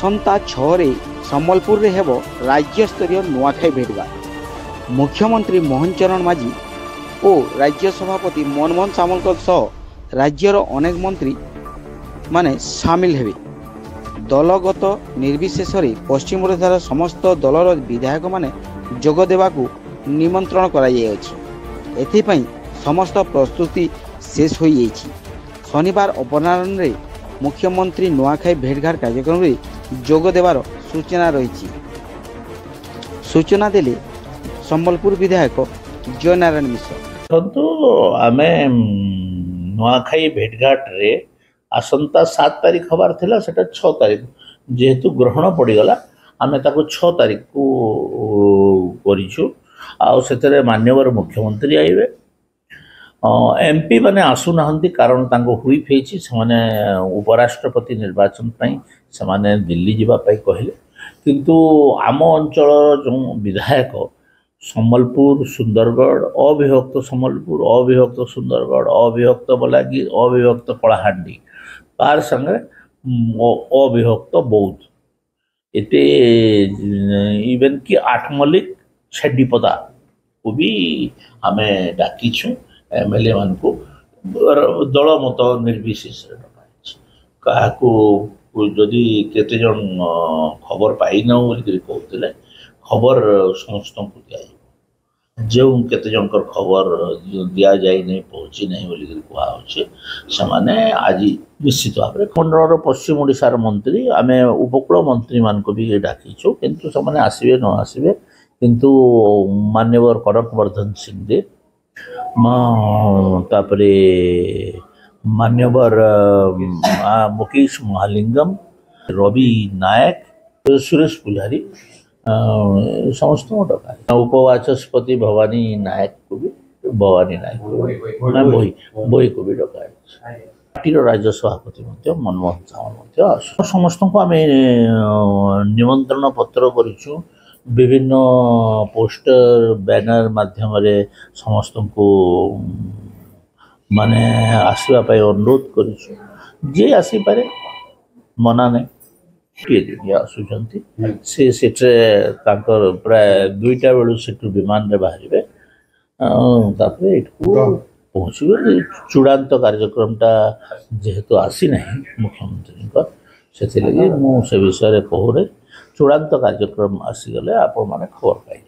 आसंता 6 रे सम्बलपुर रे हेबो राज्य स्तरीय नुआखाई भेटघाट। मुख्यमंत्री मोहन चरण माझी और राज्य सभापति मनमोहन सामलकर सह राज्यर अनेक मंत्री माने सामिल हेबे। दलगत निर्विशेष पश्चिम ओडिशार समस्त दलर विधायक माने जोग देवाकू निमंत्रण कराଯାଇଛି। एथिपाई समस्त प्रस्तुति शेष हो जाइछि। शनिवार अपराह्न रे मुख्यमंत्री नुआखाई भेटघाट कार्यक्रम रे जोग देवार सूचना रही। सूचना देले संबलपुर विधायक जय नारायण मिश्र। तो आमे नुआखाई भेटघाट रे आसंता 7 तारीख हबार थिला, सेटा 6 तारीख जेहेतु ग्रहण पड़ीगला आमे ताको 6 तारीख को करिछु। आ सेतरे मान्यवर मुख्यमंत्री आइबे। एमपी माने आसु नाहंती कारण तांको हुईप हेछि। समाने उपराष्ट्रपति निर्वाचन पई समाने दिल्ली जिबा पई कहले, किंतु आम अंचल जो विधायक सम्बलपुर सुंदरगढ़ अविभक्त सम्बलपुर अविभक्त सुंदरगढ़ अविभक्त बलागीर अविभक्त कलाहांडी तार संगे अविभक्त बौद्ध एते इवन कि आठमल्लिक छेडीपदा को भी आमे डाकिछु। एमएलए मान को दल मत निर्विशेष काहाकू जदि केते जन खबर पाई न बोली कहते खबर समस्त को दिया जो केते जनकर खबर दिया जाए नहीं पहुँची नहीं बोली कहुचे से आज निश्चित भाव में मंडल पश्चिम ओडिशार मंत्री आमे उपकूल मंत्री मान को भी डाकिछु, किंतु से आसबे न आसबे किंतु मान्यवर कनकवर्धन सिंहदेव तापरे मान्यवर मुकेश महालिंगम रवि नायक सुरेश पुजारी समस्त डका उपवाचस्पति भवानी नायक को भी बोई को भी डका पार्टी राज्य सभापति मनमोहन सामल समस्त को आम निमंत्रण पत्र करूँ। विभिन्न पोस्टर बैनर माध्यम समस्त को माने आसवाई अनुरोध करे आसीपे मना नहीं किए दिन आसुंच से प्राय 2टा बेलू से विमान रे बाहर पहुँचे। चूड़ांत कार्यक्रमटा जेहेतु आसी ना मुख्यमंत्री से लगे मुझे विषय कहूँ चूड़ांत कार्यक्रम आसीगले आपण मैंने खबर पाई।